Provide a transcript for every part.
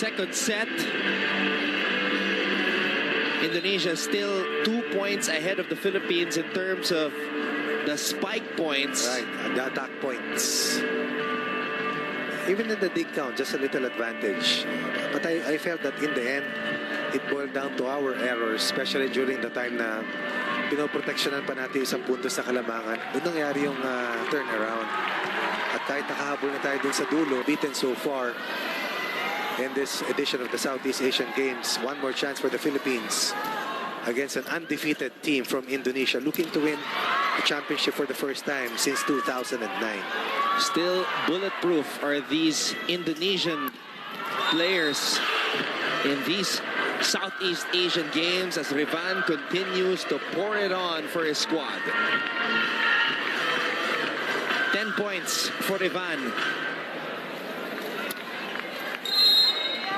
second set. Indonesia still 2 points ahead of the Philippines in terms of the spike points. Right, and the attack points. Even in the dig count, just a little advantage. But I felt that in the end, it boiled down to our errors, especially during the time na pinoproteksyonan pa natin isang puntos sa kalamangan. Doon nangyari yung turnaround. At kahit nakahabol na tayo dun sa dulo, beaten so far in this edition of the Southeast Asian Games. One more chance for the Philippines against an undefeated team from Indonesia, looking to win the championship for the first time since 2009. Still bulletproof are these Indonesian players in these Southeast Asian Games as Rivan continues to pour it on for his squad. 10 points for Rivan.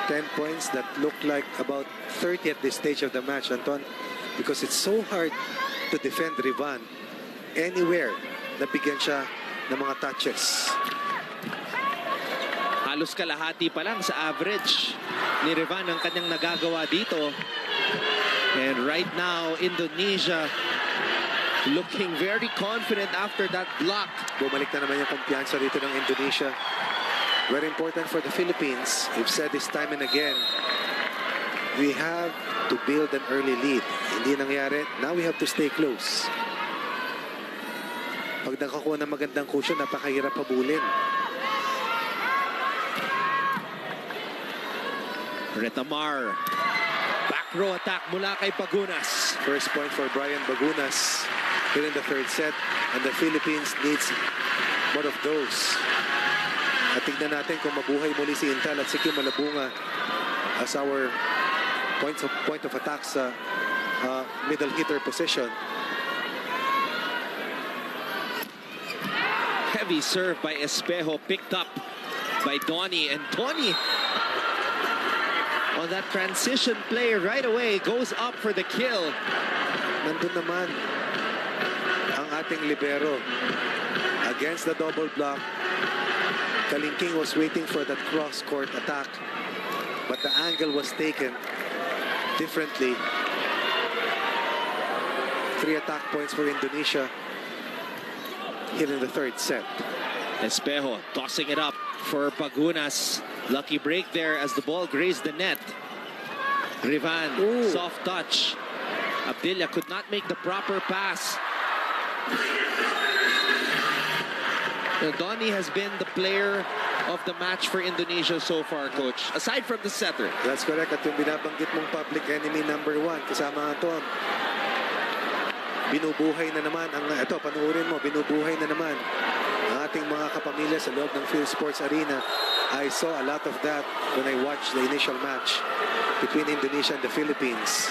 10 points that look like about 30 at this stage of the match, Anton, because it's so hard to defend Rivan anywhere na bigyan siya ng mga touches. Halos kalahati pa lang sa average ni Rivan ang kanyang nagagawa dito. And right now, Indonesia looking very confident after that block. Bumalik na naman yung kumpiyansa dito ng Indonesia. Very important for the Philippines. We've said this time and again, we have to build an early lead. Hindi nangyari. Now we have to stay close. Pag nakakuha ng magandang cushion, napakahirap habulin. Retamar. Back row attack mula kay Bagunas. First point for Brian Bagunas here in the third set. And the Philippines needs more of those. At tignan natin kung mabuhay muli si Intal at si Kim Malabunga as our point of attack sa middle hitter position. Heavy serve by Espejo, picked up by Donnie. And Donnie, on that transition play right away, goes up for the kill. Nandun naman ang ating libero against the double block. Kalingking was waiting for that cross-court attack, but the angle was taken differently. 3 attack points for Indonesia here in the third set. Espejo tossing it up for Bagunas. Lucky break there as the ball grazed the net. Rivan, soft touch. Abdilla could not make the proper pass. Donnie has been the player of the match for Indonesia so far, Coach, aside from the setter. That's correct. At yung binabanggit mong public enemy number 1, kasama Anton. Binubuhay na naman ang ito, panuorin mo, binubuhay na naman ang ating mga kapamilya sa loob ng Phil Sports Arena. I saw a lot of that when I watched the initial match between Indonesia and the Philippines.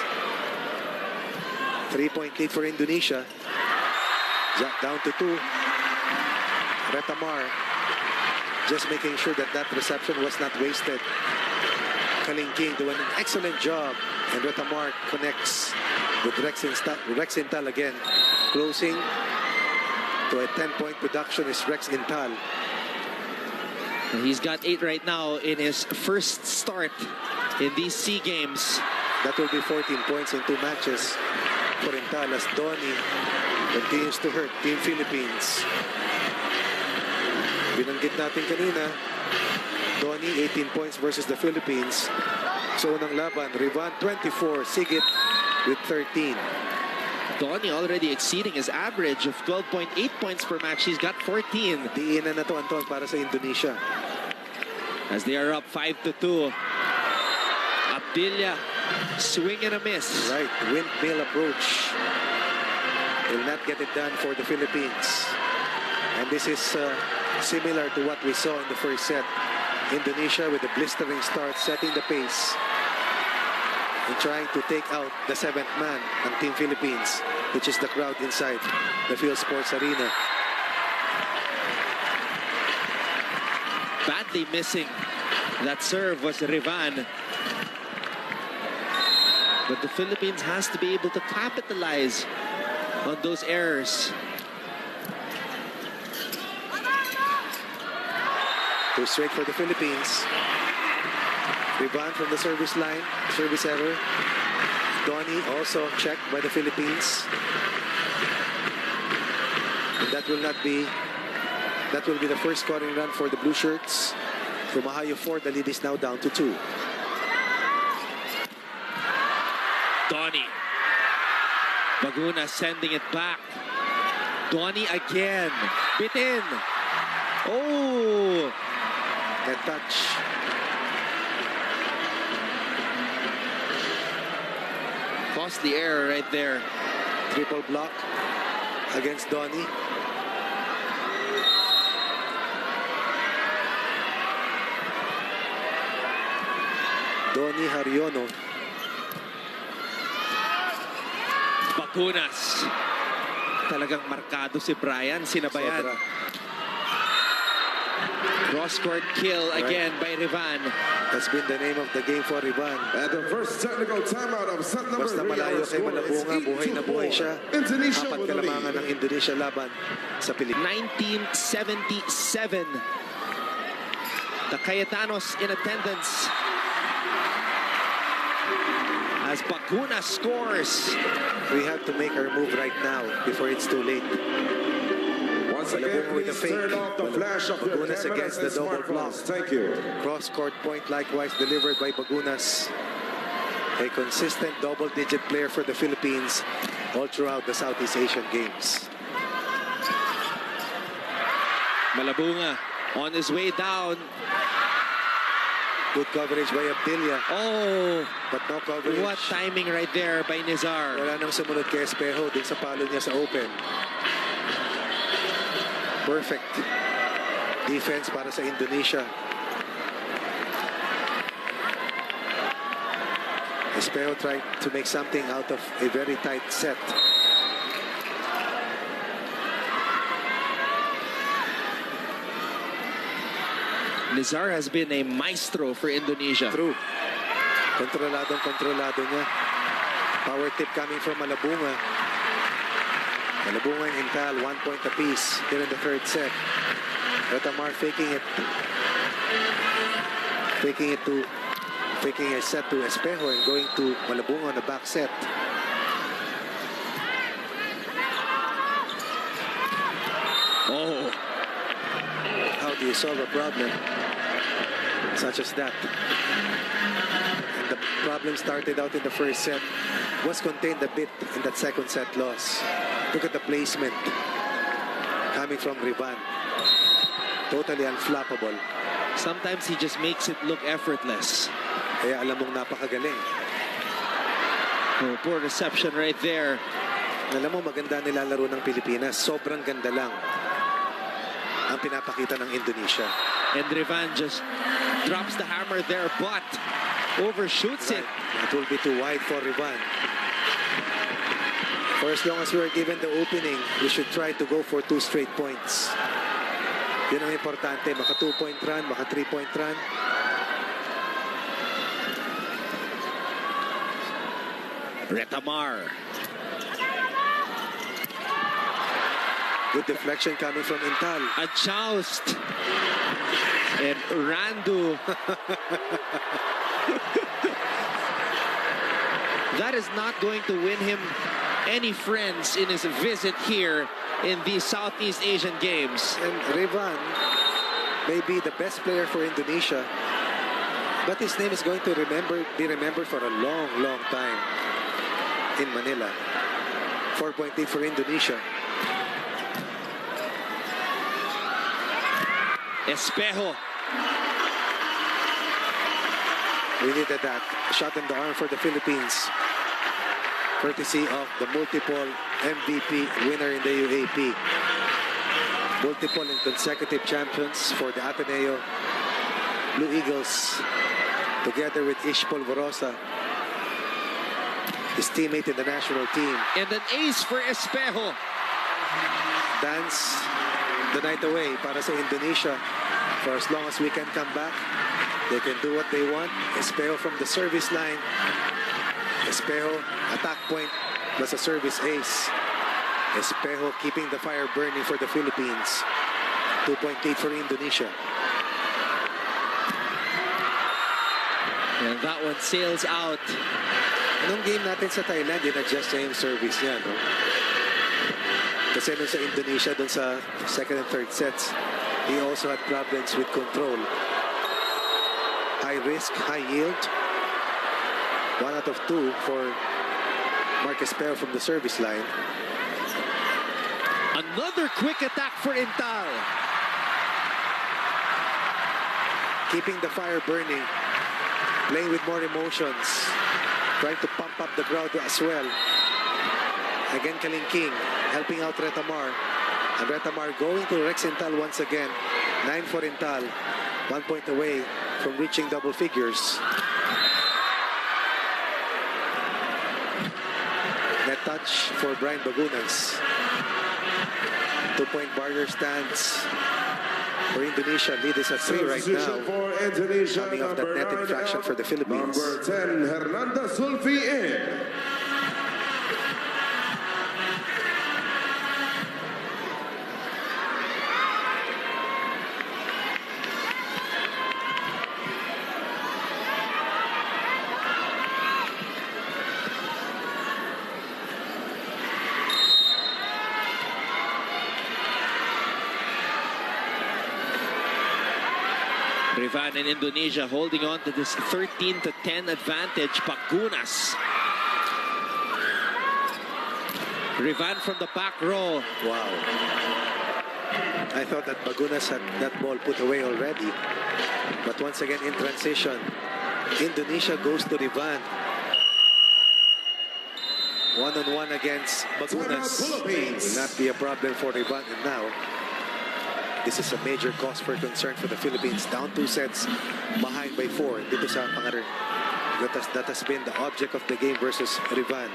3-point lead for Indonesia. Down to 2. Retamar just making sure that that reception was not wasted. Kalingking doing an excellent job, and Retamar connects with Rex Intal again. Closing to a 10-point production is Rex Intal. He's got 8 right now in his first start in these SEA Games. That will be 14 points in 2 matches for Intal as Donnie continues to hurt Team Philippines. Binanggit natin kanina, Donnie 18 points versus the Philippines. So unang laban, Rivan 24, Sigit with 13. Donnie already exceeding his average of 12.8 points per match. He's got 14. Diinan na to, Anton, para sa Indonesia. As they are up 5-2. Abdilla, swing and a miss. Right, windmill approach. Will not get it done for the Philippines. And this is similar to what we saw in the first set. Indonesia with a blistering start, setting the pace and trying to take out the 7th man ng Team Philippines, which is the crowd inside the Phil Sports Arena. Badly missing that serve was Rivan. But the Philippines has to be able to capitalize on those errors. Two straight for the Philippines. Rivan from the service line. Service error. Donnie also checked by the Philippines. And that will be the first scoring run for the Blue Shirts. From a high of 4, the lead is now down to 2. Donnie. Baguna sending it back. Donnie again. Bitin. Oh! Net touch. Costly error right there. Triple block against Donnie. Donnie Hariono. Bagunas. Talagang markado si Brian. Sinabayan. Sobra. Cross-court kill again by Rivan. That's been the name of the game for Rivan. At the first technical timeout of set number 3. Basta malayo kay Malabunga, buhay na buhay siya. Indonesia Apat kalamangan ng Indonesia laban sa Pilipinas. 1977. The Cayetanos in attendance. As Baguna scores. We have to make our move right now before it's too late. Once again, with the please turn off the flash of your Bagunas cameras against the and double block. smartphones. Thank you. Cross-court point likewise delivered by Bagunas. A consistent double-digit player for the Philippines all throughout the Southeast Asian Games. Malabunga on his way down. Good coverage by Abdilia. Oh, But no coverage. what timing right there by Nizar. Wala nang sumunod kay Espejo din sa palo niya sa open. Perfect defense para sa Indonesia. Espejo tried to make something out of a very tight set. Nizar has been a maestro for Indonesia. True. Kontroladong-kontrolado niya. Power tip coming from Malabunga. Malabunga and Intal, 1 point apiece here in the third set. Retamar faking it. Faking a set to Espejo and going to Malabunga on the back set. Oh, How do you solve a problem such as that? And the problem started out in the first set, was contained a bit in that second set loss. Look at the placement coming from Rivan. Totally unflappable. sometimes he just makes it look effortless. Kaya alam mong napakagaling. Oh, poor reception right there. Alam mo, maganda nilalaro ng Pilipinas. Sobrang ganda lang ang pinapakita ng Indonesia. And Rivan just drops the hammer there, but overshoots it. It will be too wide for Rivan. For as long as we are given the opening, we should try to go for 2 straight points. Yun ang importante. Maka 2-point run, maka 3-point run. Retamar. Good deflection coming from Intal. A joust. And Randu. That is not going to win him any friends in his visit here in these Southeast Asian Games. And Rivan may be the best player for Indonesia, but his name is going to be remembered for a long, long time in Manila. 4-point lead for Indonesia. Espejo. We needed that shot in the arm for the Philippines, courtesy of the multiple MVP winner in the UAP. Multiple and consecutive champions for the Ateneo Blue Eagles, together with Ish Polvorosa, his teammate in the national team. And an ace for Espejo. Dance the night away para sa Indonesia. For as long as we can come back, they can do what they want. Espejo from the service line. Espejo, attack point plus a service ace. Espejo keeping the fire burning for the Philippines. 2-point lead for Indonesia. And that one sails out. Nung game natin sa Thailand, in-adjust niya yung service niya, no? Kasi nung sa Indonesia, dun sa second and third sets, he also had problems with control. High risk, high yield. 1 out of 2 for Marcus Pero from the service line. Another quick attack for Intal. Keeping the fire burning. Playing with more emotions. Trying to pump up the crowd as well. Again, Kaling King helping out Retamar. And Retamar going to Rex Intal once again. 9 for Intal. 1 point away from reaching double figures. Net touch for Brian Bagunas. 2-point barrier stands for Indonesia. Lead is at 3 right now. For Indonesia, Coming off that net infraction for the Philippines. Number 10, Hernanda Zulfi in. Rivan in Indonesia holding on to this 13-10 advantage. Bagunas. Rivan from the back row. Wow. I thought that Bagunas had that ball put away already. But once again in transition, Indonesia goes to Rivan. One-on-one against Bagunas. Will not be a problem for Rivan. And now, this is a major cause for concern for the Philippines. Down 2 sets, behind by 4. Dito sa pangalan, that has been the object of the game versus Rivan.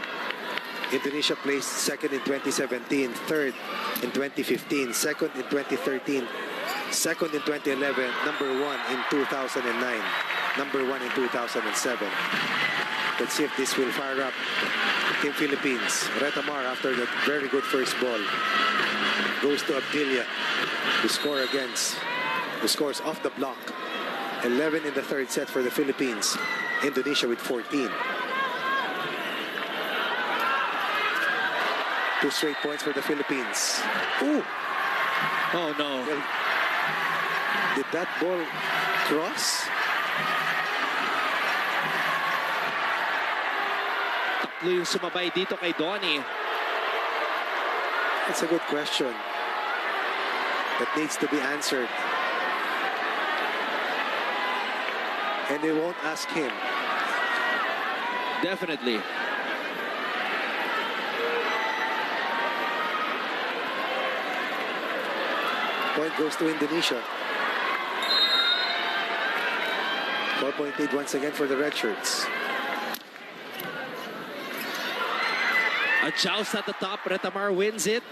Indonesia placed second in 2017, third in 2015, second in 2013, second in 2011, number 1 in 2009, number 1 in 2007. Let's see if this will fire up Team Philippines. Retamar, after that very good first ball, goes to Abdilia, who scores off the block. 11 in the third set for the Philippines. Indonesia with 14. 2 straight points for the Philippines. Ooh! Oh no. Well, did that ball cross? Tatlo yung sumabay dito kay Donnie. That's a good question that needs to be answered. And they won't ask him. Definitely. Point goes to Indonesia. 4-point lead once again for the red shirts. A joust at the top. Retamar wins it.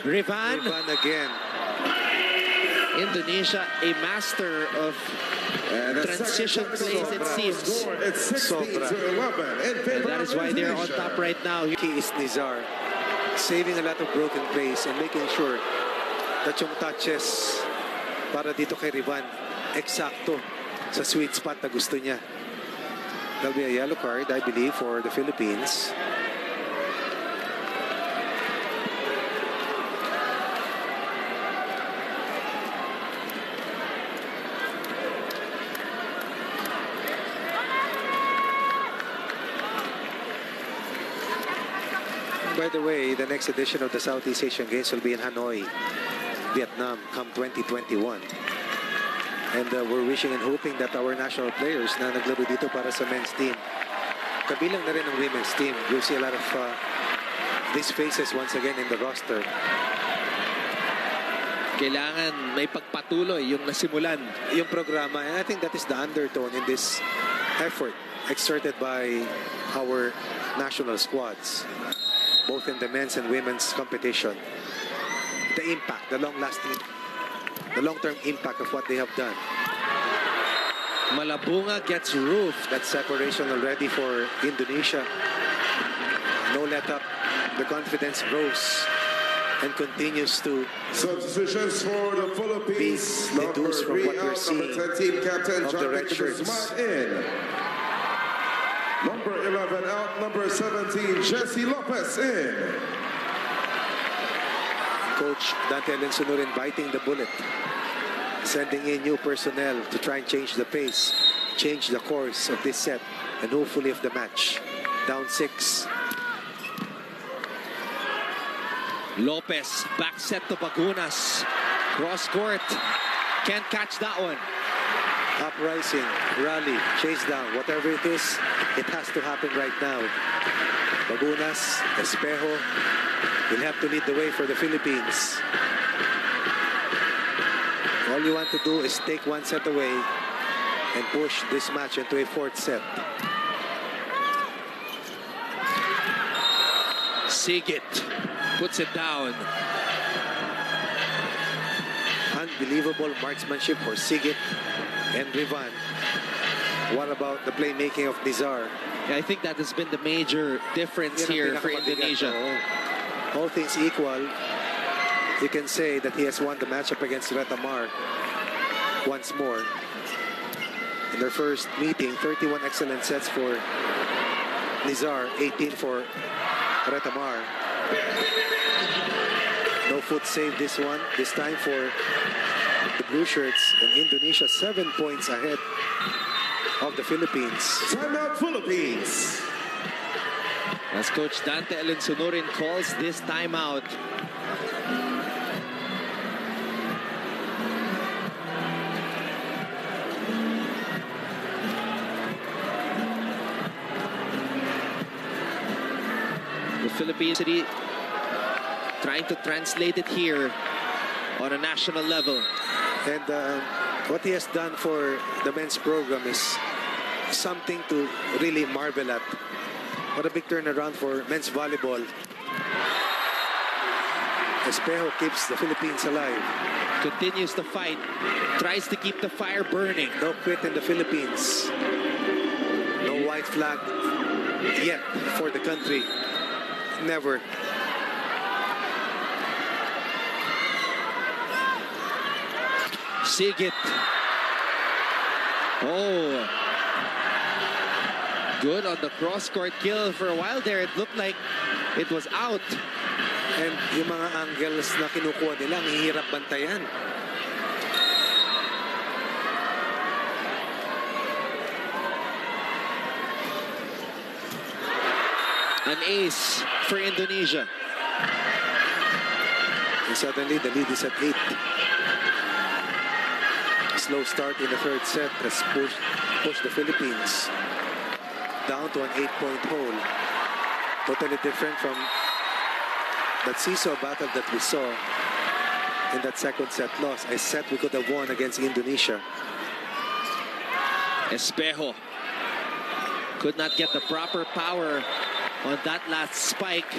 Rivan. Rivan again. Indonesia, a master of transition plays, it seems. It's 16 to 11 in favor And that is why they're on top right now. Key is Nizar, saving a lot of broken plays and making sure that yung touches para dito kay Rivan, eksakto sa sweet spot na gusto niya. There'll be a yellow card, I believe, for the Philippines. By the way, the next edition of the Southeast Asian Games will be in Hanoi, Vietnam, come 2021. And we're wishing and hoping that our national players na naglaro dito para sa men's team, kabilang na rin ang women's team. You'll see a lot of these faces once again in the roster. Kailangan may pagpatuloy yung nasimulan. Yung programa, and I think that is the undertone in this effort exerted by our national squads, both in the men's and women's competition. The impact, the long-term impact of what they have done. Malabunga gets roofed. That separation already for Indonesia. No let up. The confidence grows and continues to substitutions for the Philippines. be deduced from what we're seeing team captain of the red shirts. in. Number 11 out, number 17, Jesse Lopez in. Coach Dante Alensunur biting the bullet, sending in new personnel to try and change the pace, change the course of this set, and hopefully of the match. Down 6. Lopez, back set to Bagunas. Cross court. Can't catch that one. Uprising, rally, chase down, whatever it is, it has to happen right now. Bagunas, Espejo will have to lead the way for the Philippines. All you want to do is take one set away and push this match into a 4th set. Sigit puts it down. Unbelievable marksmanship for Sigit and Rivan. What about the playmaking of Nizar? Yeah, I think that has been the major difference here for Indonesia. All things equal, you can say that he has won the matchup against Retamar once more. In their first meeting, 31 excellent sets for Nizar, 18 for Retamar. No foot save this time for the blue shirts, and Indonesia 7 points ahead of the Philippines. Timeout, Philippines. As Coach Dante Alensunur calls this timeout. The Philippines trying to translate it here on a national level. And what he has done for the men's program is something to really marvel at. What a big turnaround for men's volleyball. Espejo keeps the Philippines alive. Continues to fight. Tries to keep the fire burning. No quit in the Philippines. No white flag yet for the country. Never. Sigit. Oh. Good on the cross-court kill. For a while there, it looked like it was out. And yung mga angles na kinukuha nila, ang hirap bantayan. An ace for Indonesia. And suddenly, the lead is at 8. Slow start in the 3rd set has pushed the Philippines down to an 8-point hole. Totally different from that seesaw battle that we saw in that 2nd set loss. A set we could have won against Indonesia. Espejo could not get the proper power on that last spike.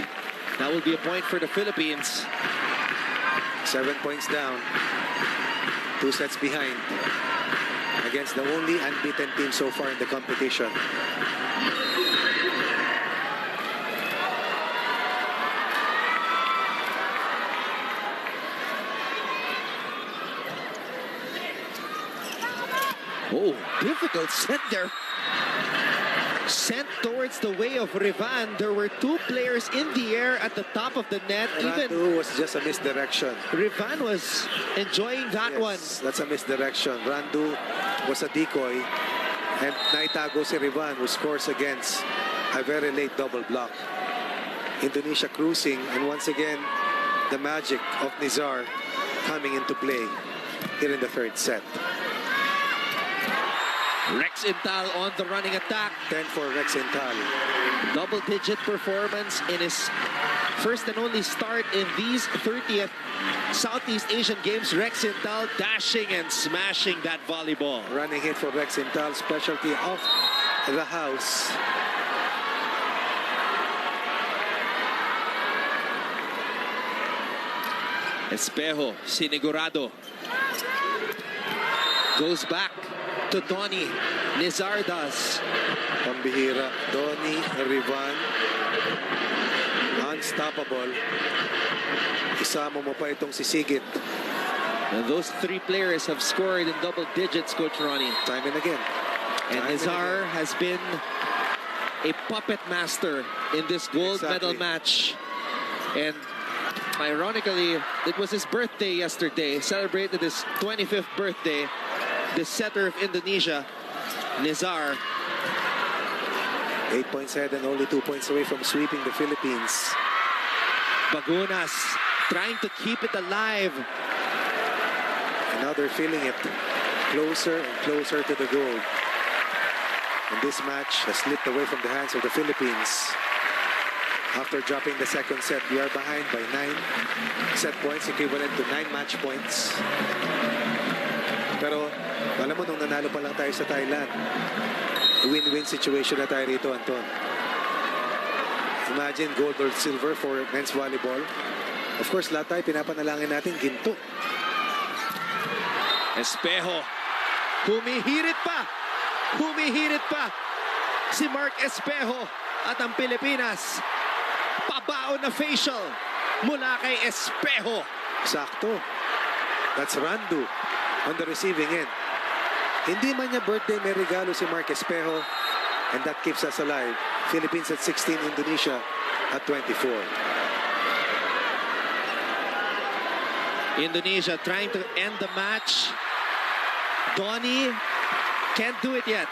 That will be a point for the Philippines. 7 points down. 2 sets behind against the only unbeaten team so far in the competition. Oh, difficult set there. Sent towards the way of Rivan. There were 2 players in the air at the top of the net. Randu was just a misdirection. Rivan was enjoying that one. That's a misdirection. Randu was a decoy. And naitago si Rivan, who scores against a very late double block. Indonesia cruising, and once again, the magic of Nizar coming into play here in the 3rd set. Rex Intal on the running attack. 10 for Rex Intal. Double-digit performance in his first and only start in these 30th Southeast Asian Games. Rex Intal dashing and smashing that volleyball. Running hit for Rex Intal, specialty of the house. Espejo, Sinigurado. Goes back to Donnie. Nizar does. Pambihira. Donnie, Rivan. Unstoppable. Isama mo pa itong si Sigit. And those 3 players have scored in double digits, Coach Ronnie. Time and again. And Nizar has been a puppet master in this gold medal match. And ironically, it was his birthday yesterday. Celebrated his 25th birthday. The setter of Indonesia, Nizar. 8 points ahead and only 2 points away from sweeping the Philippines. Bagunas trying to keep it alive. And now they're feeling it closer and closer to the gold. And this match has slipped away from the hands of the Philippines. After dropping the second set, we are behind by 9 set points, equivalent to 9 match points. Pero alam mo, nung nanalo pa lang tayo sa Thailand, win-win situation na tayo rito, Anton. Imagine gold or silver for men's volleyball. Of course, lahat tayo pinapanalangin natin ginto. Espejo. Humihirit pa. Humihirit pa. Si Mark Espejo at ang Pilipinas. Pabaon na facial mula kay Espejo. Sakto. That's Randu on the receiving end. Hindi man niya birthday, may regalo si Mark Espejo. And that keeps us alive. Philippines at 16, Indonesia at 24. Indonesia trying to end the match. Donnie can't do it yet.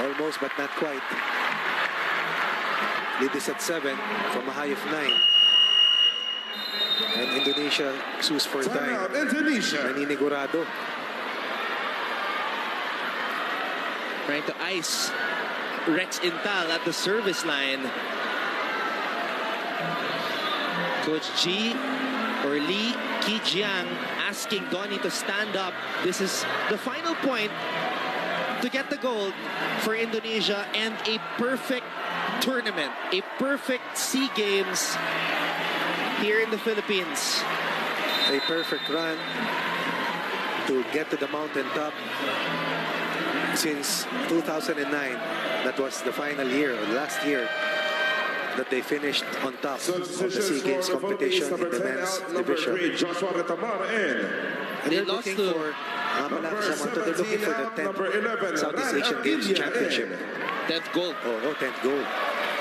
Almost, but not quite. Lead is at 7 from a high of 9. And Indonesia sues for time. Indonesia. Naninigurado. Trying to ice Rex Intal at the service line. Coach G or Lee Kijiang asking Donnie to stand up. This is the final point to get the gold for Indonesia and a perfect tournament, a perfect SEA Games here in the Philippines. A perfect run to get to the mountaintop. Since 2009, that was the final year, or last year, that they finished on top of the SEA Games competition in the men's division. And they're looking for, they're looking for the 10th Southeast Asian Games championship. 10th gold. Oh, 10th gold.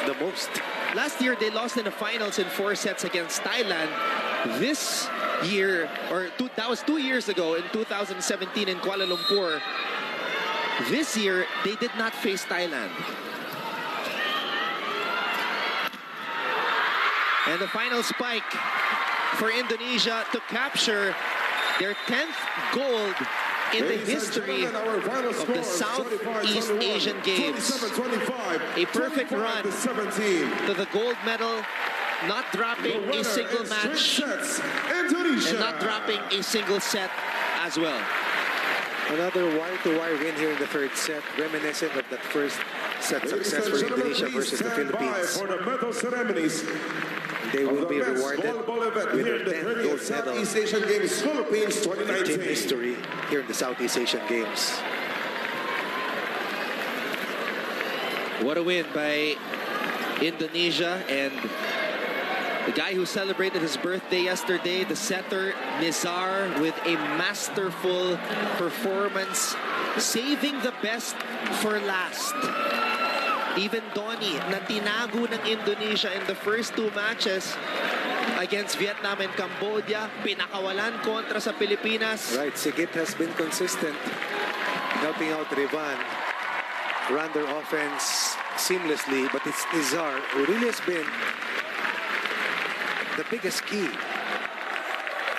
The most. Last year, they lost in the finals in 4 sets against Thailand. This year, that was 2 years ago in 2017 in Kuala Lumpur. This year, they did not face Thailand. And the final spike for Indonesia to capture their 10th gold in the history of the Southeast Asian Games. A perfect run to the gold medal, not dropping a single match and not dropping a single set as well. Another wire-to-wire win here in the third set, reminiscent of that first set success for Indonesia versus the Philippines. They will be rewarded with their 10th gold medal in team history here in the Southeast Asian Games. What a win by Indonesia, and the guy who celebrated his birthday yesterday, the setter Nizar, with a masterful performance, saving the best for last. Even Donnie, na tinago ng Indonesia in the first 2 matches against Vietnam and Cambodia, pinakawalan kontra sa Pilipinas. Right, Sigit has been consistent, helping out Rivan run their offense seamlessly, but it's Nizar who really has been the biggest key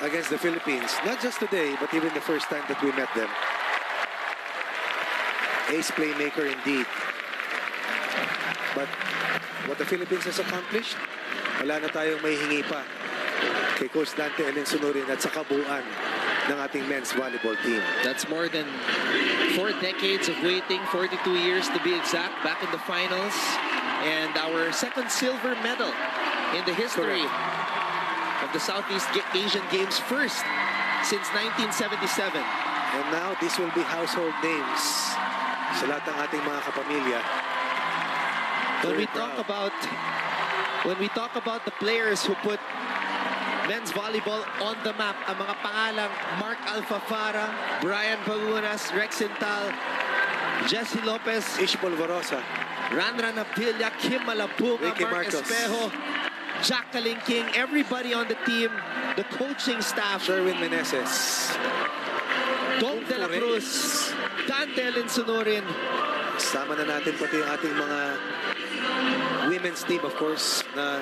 against the Philippines. Not just today, but even the first time that we met them. Ace playmaker indeed. But what the Philippines has accomplished, wala na tayong mahihingi pa kay Coach Dante Elensunurin at sa kabuuan ng ating men's volleyball team. That's more than 4 decades of waiting, 42 years to be exact, back in the finals. And our second silver medal in the history of the Southeast Asian Games, first since 1977. And now this will be household names sa lahat ng ating mga kapamilya. When we talk about the players who put men's volleyball on the map, ang mga pangalang Mark Alfafara, Brian Bagunas, Rex Intal, Jesse Lopez, Ish Polvorosa. Ranran Abdilla, Kim Malapunga, Ricky Mark Marcos. Espejo, Jacqueline King, everybody on the team, the coaching staff, Sherwin Meneses. Dom De La Cruz, Dante Linsunurin. Sama na natin pati yung ating mga women's team, of course, na